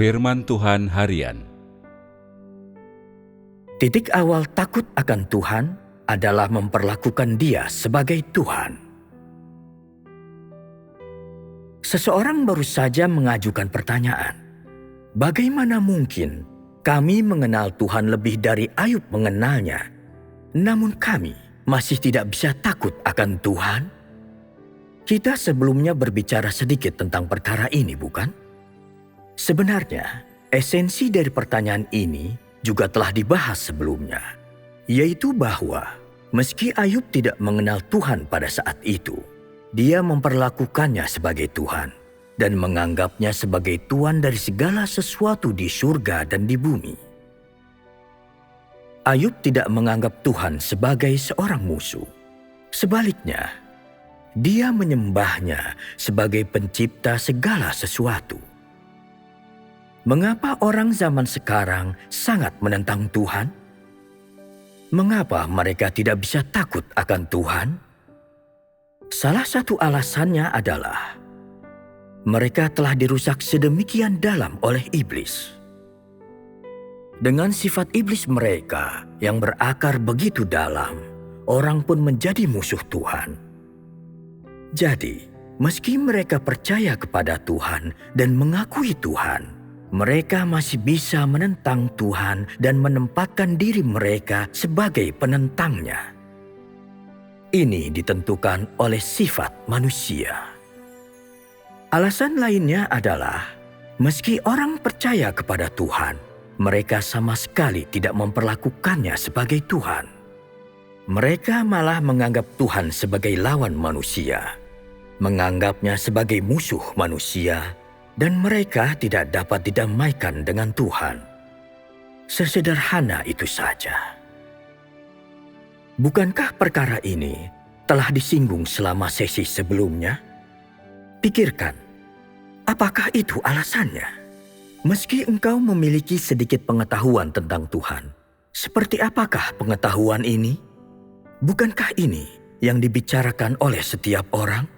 Firman Tuhan Harian. Titik awal takut akan Tuhan adalah memperlakukan Dia sebagai Tuhan. Seseorang baru saja mengajukan pertanyaan, bagaimana mungkin kami mengenal Tuhan lebih dari Ayub mengenalnya, namun kami masih tidak bisa takut akan Tuhan? Kita sebelumnya berbicara sedikit tentang perkara ini, bukan? Sebenarnya, esensi dari pertanyaan ini juga telah dibahas sebelumnya, yaitu bahwa meski Ayub tidak mengenal Tuhan pada saat itu, dia memperlakukannya sebagai Tuhan dan menganggapnya sebagai Tuhan dari segala sesuatu di surga dan di bumi. Ayub tidak menganggap Tuhan sebagai seorang musuh. Sebaliknya, dia menyembahnya sebagai pencipta segala sesuatu. Mengapa orang zaman sekarang sangat menentang Tuhan? Mengapa mereka tidak bisa takut akan Tuhan? Salah satu alasannya adalah mereka telah dirusak sedemikian dalam oleh iblis. Dengan sifat iblis mereka yang berakar begitu dalam, orang pun menjadi musuh Tuhan. Jadi, meski mereka percaya kepada Tuhan dan mengakui Tuhan, mereka masih bisa menentang Tuhan dan menempatkan diri mereka sebagai penentangnya. Ini ditentukan oleh sifat manusia. Alasan lainnya adalah, meski orang percaya kepada Tuhan, mereka sama sekali tidak memperlakukannya sebagai Tuhan. Mereka malah menganggap Tuhan sebagai lawan manusia, menganggapnya sebagai musuh manusia, dan mereka tidak dapat didamaikan dengan Tuhan. Sesederhana itu saja. Bukankah perkara ini telah disinggung selama sesi sebelumnya? Pikirkan, apakah itu alasannya? Meski engkau memiliki sedikit pengetahuan tentang Tuhan, seperti apakah pengetahuan ini? Bukankah ini yang dibicarakan oleh setiap orang?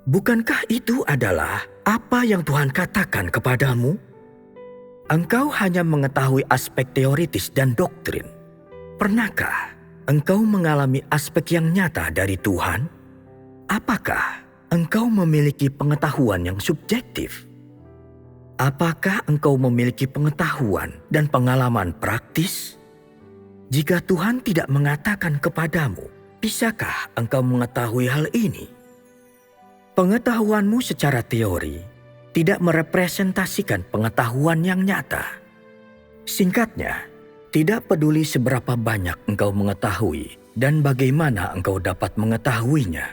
Bukankah itu adalah apa yang Tuhan katakan kepadamu? Engkau hanya mengetahui aspek teoritis dan doktrin. Pernahkah engkau mengalami aspek yang nyata dari Tuhan? Apakah engkau memiliki pengetahuan yang subjektif? Apakah engkau memiliki pengetahuan dan pengalaman praktis? Jika Tuhan tidak mengatakan kepadamu, bisakah engkau mengetahui hal ini? Pengetahuanmu secara teori tidak merepresentasikan pengetahuan yang nyata. Singkatnya, tidak peduli seberapa banyak engkau mengetahui dan bagaimana engkau dapat mengetahuinya.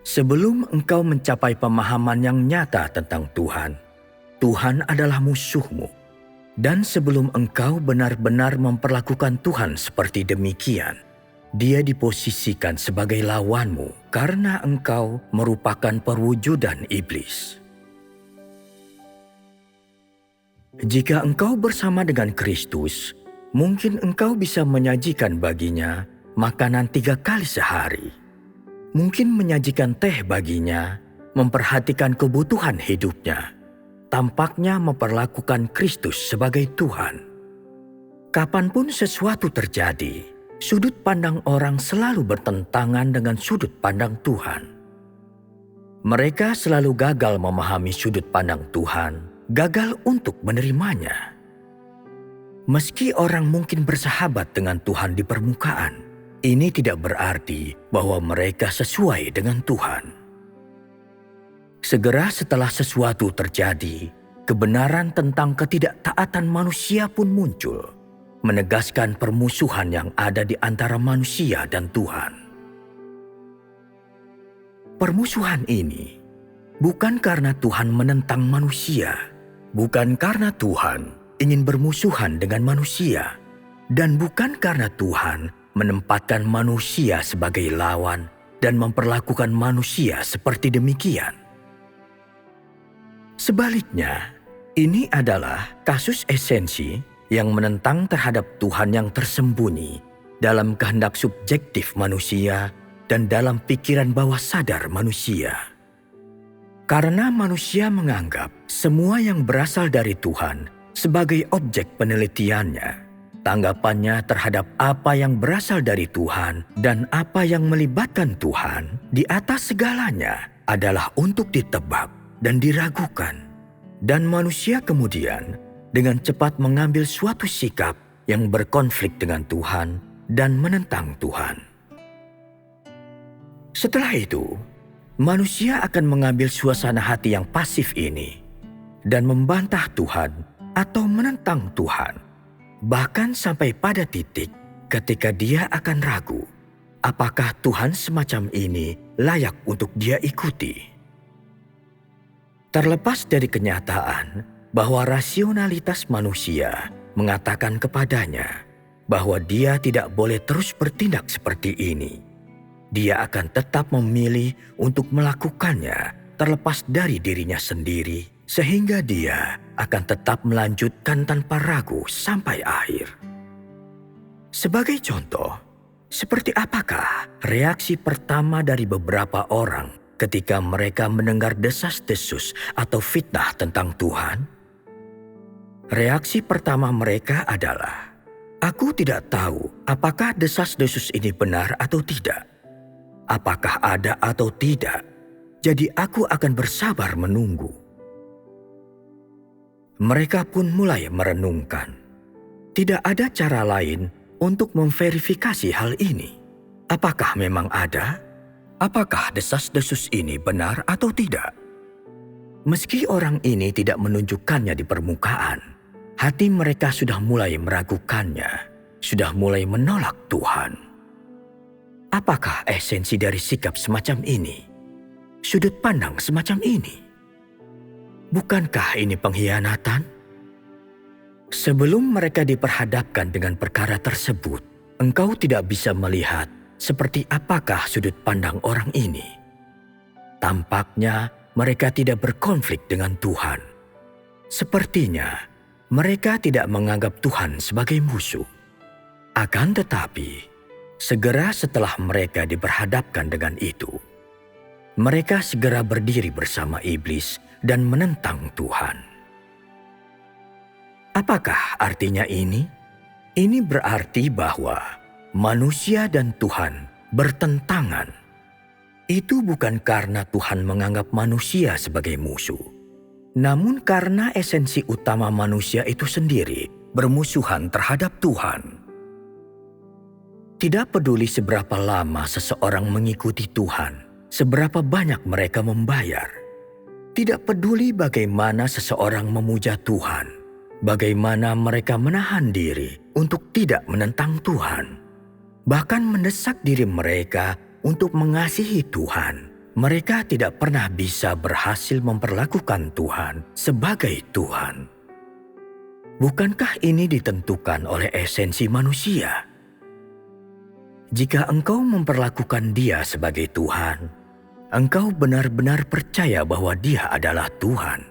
Sebelum engkau mencapai pemahaman yang nyata tentang Tuhan, Tuhan adalah musuhmu. Dan sebelum engkau benar-benar memperlakukan Tuhan seperti demikian, Dia diposisikan sebagai lawanmu karena engkau merupakan perwujudan iblis. Jika engkau bersama dengan Kristus, mungkin engkau bisa menyajikan baginya makanan 3 kali sehari. Mungkin menyajikan teh baginya, memperhatikan kebutuhan hidupnya. Tampaknya memperlakukan Kristus sebagai Tuhan. Kapanpun sesuatu terjadi, sudut pandang orang selalu bertentangan dengan sudut pandang Tuhan. Mereka selalu gagal memahami sudut pandang Tuhan, gagal untuk menerimanya. Meski orang mungkin bersahabat dengan Tuhan di permukaan, ini tidak berarti bahwa mereka sesuai dengan Tuhan. Segera setelah sesuatu terjadi, kebenaran tentang ketidaktaatan manusia pun muncul, menegaskan permusuhan yang ada di antara manusia dan Tuhan. Permusuhan ini bukan karena Tuhan menentang manusia, bukan karena Tuhan ingin bermusuhan dengan manusia, dan bukan karena Tuhan menempatkan manusia sebagai lawan dan memperlakukan manusia seperti demikian. Sebaliknya, ini adalah kasus esensi yang menentang terhadap Tuhan yang tersembunyi dalam kehendak subjektif manusia dan dalam pikiran bawah sadar manusia. Karena manusia menganggap semua yang berasal dari Tuhan sebagai objek penelitiannya, tanggapannya terhadap apa yang berasal dari Tuhan dan apa yang melibatkan Tuhan di atas segalanya adalah untuk ditebak dan diragukan. Dan manusia kemudian dengan cepat mengambil suatu sikap yang berkonflik dengan Tuhan dan menentang Tuhan. Setelah itu, manusia akan mengambil suasana hati yang pasif ini dan membantah Tuhan atau menentang Tuhan, bahkan sampai pada titik ketika dia akan ragu apakah Tuhan semacam ini layak untuk dia ikuti. Terlepas dari kenyataan bahwa rasionalitas manusia mengatakan kepadanya bahwa dia tidak boleh terus bertindak seperti ini, dia akan tetap memilih untuk melakukannya terlepas dari dirinya sendiri, sehingga dia akan tetap melanjutkan tanpa ragu sampai akhir. Sebagai contoh, seperti apakah reaksi pertama dari beberapa orang ketika mereka mendengar desas-desus atau fitnah tentang Tuhan? Reaksi pertama mereka adalah, "Aku tidak tahu apakah desas-desus ini benar atau tidak. Apakah ada atau tidak, jadi aku akan bersabar menunggu." Mereka pun mulai merenungkan. Tidak ada cara lain untuk memverifikasi hal ini. Apakah memang ada? Apakah desas-desus ini benar atau tidak? Meski orang ini tidak menunjukkannya di permukaan, hati mereka sudah mulai meragukannya, sudah mulai menolak Tuhan. Apakah esensi dari sikap semacam ini? Sudut pandang semacam ini? Bukankah ini pengkhianatan? Sebelum mereka diperhadapkan dengan perkara tersebut, engkau tidak bisa melihat seperti apakah sudut pandang orang ini. Tampaknya mereka tidak berkonflik dengan Tuhan. Sepertinya mereka tidak menganggap Tuhan sebagai musuh. Akan tetapi, segera setelah mereka diperhadapkan dengan itu, mereka segera berdiri bersama iblis dan menentang Tuhan. Apakah artinya ini? Ini berarti bahwa manusia dan Tuhan bertentangan. Itu bukan karena Tuhan menganggap manusia sebagai musuh, namun karena esensi utama manusia itu sendiri bermusuhan terhadap Tuhan. Tidak peduli seberapa lama seseorang mengikuti Tuhan, seberapa banyak mereka membayar. Tidak peduli bagaimana seseorang memuja Tuhan, bagaimana mereka menahan diri untuk tidak menentang Tuhan, bahkan mendesak diri mereka untuk mengasihi Tuhan, mereka tidak pernah bisa berhasil memperlakukan Tuhan sebagai Tuhan. Bukankah ini ditentukan oleh esensi manusia? Jika engkau memperlakukan Dia sebagai Tuhan, engkau benar-benar percaya bahwa Dia adalah Tuhan.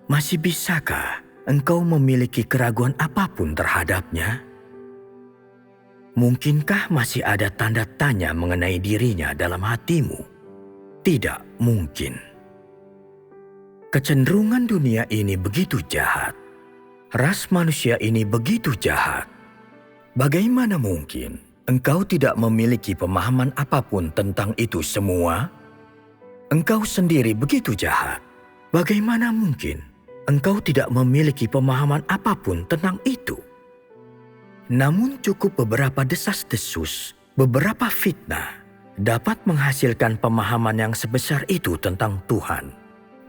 Masih bisakah engkau memiliki keraguan apapun terhadapnya? Mungkinkah masih ada tanda tanya mengenai dirinya dalam hatimu? Tidak mungkin. Kecenderungan dunia ini begitu jahat. Ras manusia ini begitu jahat. Bagaimana mungkin engkau tidak memiliki pemahaman apapun tentang itu semua? Engkau sendiri begitu jahat. Bagaimana mungkin engkau tidak memiliki pemahaman apapun tentang itu? Namun cukup beberapa desas-desus, beberapa fitnah dapat menghasilkan pemahaman yang sebesar itu tentang Tuhan,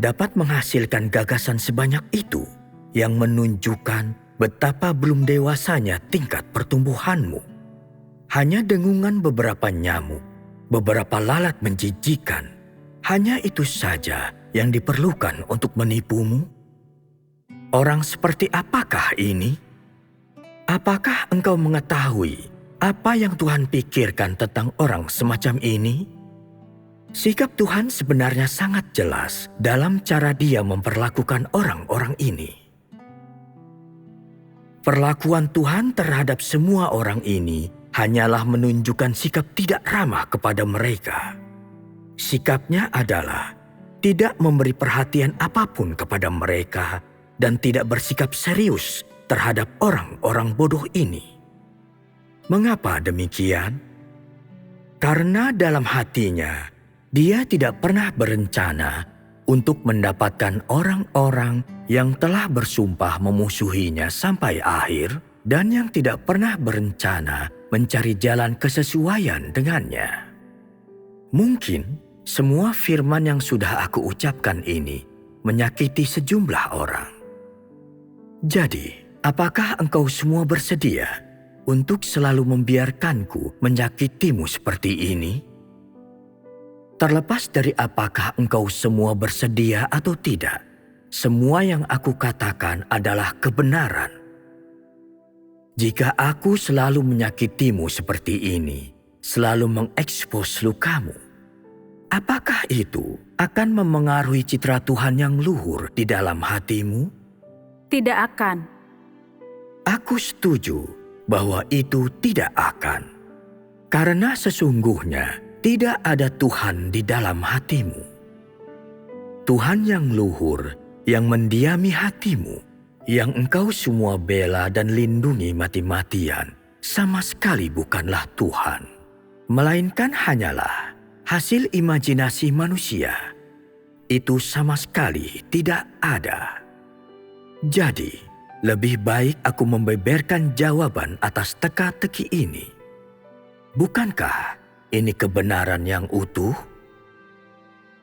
dapat menghasilkan gagasan sebanyak itu yang menunjukkan betapa belum dewasanya tingkat pertumbuhanmu. Hanya dengungan beberapa nyamuk, beberapa lalat menjijikan, hanya itu saja yang diperlukan untuk menipumu? Orang seperti apakah ini? Apakah engkau mengetahui apa yang Tuhan pikirkan tentang orang semacam ini? Sikap Tuhan sebenarnya sangat jelas dalam cara Dia memperlakukan orang-orang ini. Perlakuan Tuhan terhadap semua orang ini hanyalah menunjukkan sikap tidak ramah kepada mereka. Sikapnya adalah tidak memberi perhatian apapun kepada mereka, dan tidak bersikap serius terhadap orang-orang bodoh ini. Mengapa demikian? Karena dalam hatinya, dia tidak pernah berencana untuk mendapatkan orang-orang yang telah bersumpah memusuhinya sampai akhir dan yang tidak pernah berencana mencari jalan kesesuaian dengannya. Mungkin semua firman yang sudah aku ucapkan ini menyakiti sejumlah orang. Jadi, apakah engkau semua bersedia untuk selalu membiarkanku menyakitimu seperti ini? Terlepas dari apakah engkau semua bersedia atau tidak, semua yang aku katakan adalah kebenaran. Jika aku selalu menyakitimu seperti ini, selalu mengekspos lukamu, apakah itu akan memengaruhi citra Tuhan yang luhur di dalam hatimu? Tidak akan. Aku setuju bahwa itu tidak akan. Karena sesungguhnya tidak ada Tuhan di dalam hatimu. Tuhan yang luhur, yang mendiami hatimu, yang engkau semua bela dan lindungi mati-matian, sama sekali bukanlah Tuhan, melainkan hanyalah hasil imajinasi manusia. Itu sama sekali tidak ada. Jadi, lebih baik aku membeberkan jawaban atas teka-teki ini. Bukankah ini kebenaran yang utuh?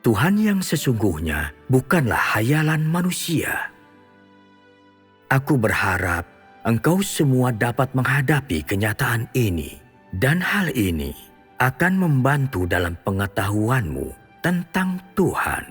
Tuhan yang sesungguhnya bukanlah hayalan manusia. Aku berharap engkau semua dapat menghadapi kenyataan ini, dan hal ini akan membantu dalam pengetahuanmu tentang Tuhan.